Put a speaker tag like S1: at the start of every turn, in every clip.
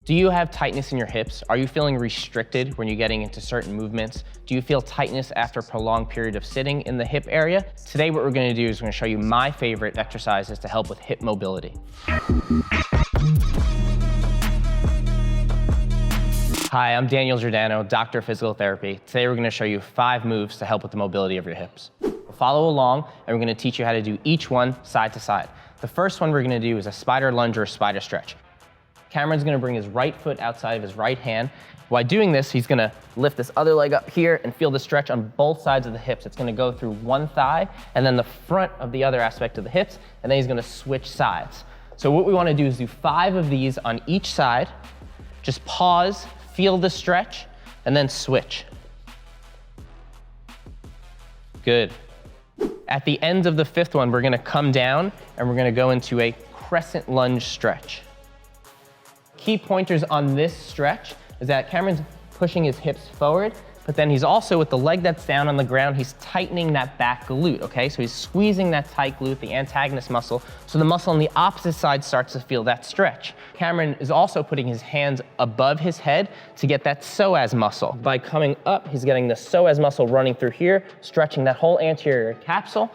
S1: Do you have tightness in your hips? Are you feeling restricted when you're getting into certain movements? Do you feel tightness after a prolonged period of sitting in the hip area? Today, what we're gonna do is we're gonna show you my favorite exercises to help with hip mobility. Hi, I'm Daniel Giordano, Doctor of Physical Therapy. Today, we're gonna show you 5 moves to help with the mobility of your hips. Follow along, and we're gonna teach you how to do each one side to side. The first one we're gonna do is a spider lunge or a spider stretch. Cameron's gonna bring his right foot outside of his right hand. While doing this, he's gonna lift this other leg up here and feel the stretch on both sides of the hips. It's gonna go through one thigh and then the front of the other aspect of the hips, and then he's gonna switch sides. So what we wanna do is do 5 of these on each side. Just pause, feel the stretch, and then switch. Good. At the end of the 5th one, we're gonna come down and we're gonna go into a crescent lunge stretch. Key pointers on this stretch is that Cameron's pushing his hips forward, but then he's also, with the leg that's down on the ground, he's tightening that back glute, okay? So he's squeezing that tight glute, the antagonist muscle, so the muscle on the opposite side starts to feel that stretch. Cameron is also putting his hands above his head to get that psoas muscle. By coming up, he's getting the psoas muscle running through here, stretching that whole anterior capsule.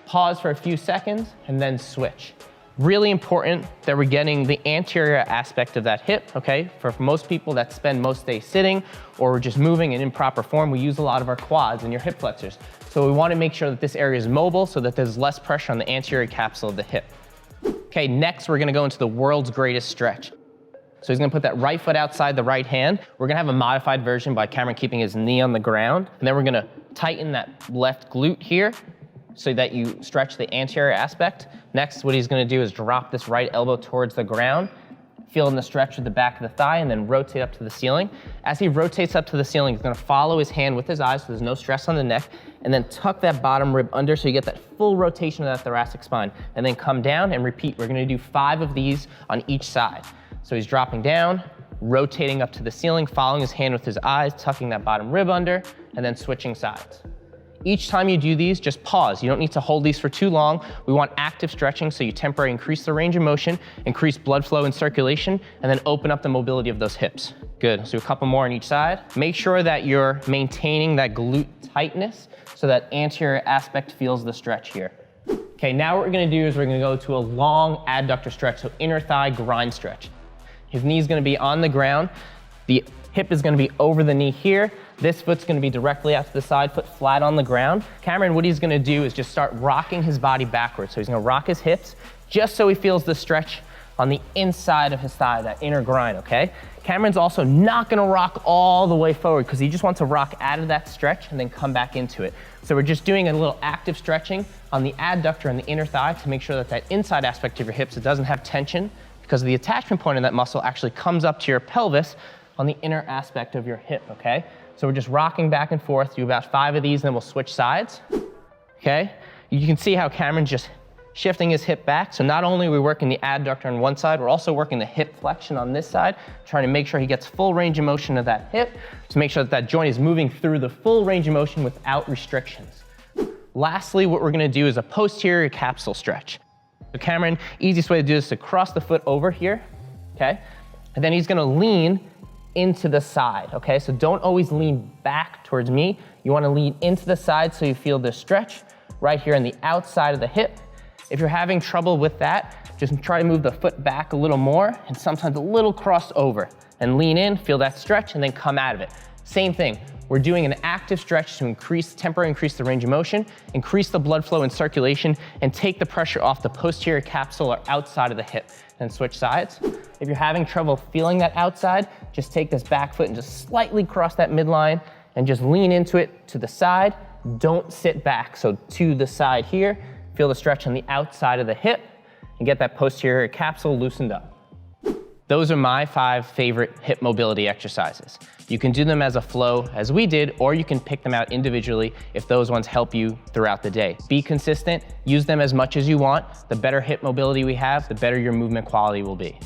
S1: Pause for a few seconds, and then switch. Really important that we're getting the anterior aspect of that hip, okay? For most people that spend most days sitting or just moving in improper form, we use a lot of our quads and your hip flexors. So we wanna make sure that this area is mobile so that there's less pressure on the anterior capsule of the hip. Okay, next we're gonna go into the world's greatest stretch. So he's gonna put that right foot outside the right hand. We're gonna have a modified version by Cameron keeping his knee on the ground. And then we're gonna tighten that left glute here so that you stretch the anterior aspect. Next, what he's gonna do is drop this right elbow towards the ground, feeling the stretch of the back of the thigh, and then rotate up to the ceiling. As he rotates up to the ceiling, he's gonna follow his hand with his eyes so there's no stress on the neck, and then tuck that bottom rib under so you get that full rotation of that thoracic spine, and then come down and repeat. We're gonna do 5 of these on each side. So he's dropping down, rotating up to the ceiling, following his hand with his eyes, tucking that bottom rib under, and then switching sides. Each time you do these, just pause. You don't need to hold these for too long. We want active stretching, so you temporarily increase the range of motion, increase blood flow and circulation, and then open up the mobility of those hips. Good, let's do a couple more on each side. Make sure that you're maintaining that glute tightness so that anterior aspect feels the stretch here. Okay, now what we're gonna do is we're gonna go to a long adductor stretch, so inner thigh grind stretch. His knee's gonna be on the ground. The hip is gonna be over the knee here. This foot's gonna be directly out to the side, foot flat on the ground. Cameron, what he's gonna do is just start rocking his body backwards. So he's gonna rock his hips just so he feels the stretch on the inside of his thigh, that inner groin, okay? Cameron's also not gonna rock all the way forward because he just wants to rock out of that stretch and then come back into it. So we're just doing a little active stretching on the adductor and the inner thigh to make sure that that inside aspect of your hips, it doesn't have tension, because the attachment point of that muscle actually comes up to your pelvis on the inner aspect of your hip, okay? So we're just rocking back and forth, do about 5 of these, and then we'll switch sides, okay? You can see how Cameron's just shifting his hip back. So not only are we working the adductor on one side, we're also working the hip flexion on this side, trying to make sure he gets full range of motion of that hip to make sure that that joint is moving through the full range of motion without restrictions. Lastly, what we're gonna do is a posterior capsule stretch. So Cameron, easiest way to do this is to cross the foot over here, okay? And then he's gonna lean into the side, okay? So don't always lean back towards me. You wanna lean into the side so you feel this stretch right here on the outside of the hip. If you're having trouble with that, just try to move the foot back a little more and sometimes a little cross over, and lean in, feel that stretch, and then come out of it. Same thing, we're doing an active stretch to temporarily increase the range of motion, increase the blood flow and circulation, and take the pressure off the posterior capsule or outside of the hip, and switch sides. If you're having trouble feeling that outside, just take this back foot and just slightly cross that midline and just lean into it to the side. Don't sit back, so to the side here. Feel the stretch on the outside of the hip and get that posterior capsule loosened up. Those are my 5 favorite hip mobility exercises. You can do them as a flow as we did, or you can pick them out individually if those ones help you throughout the day. Be consistent, use them as much as you want. The better hip mobility we have, the better your movement quality will be.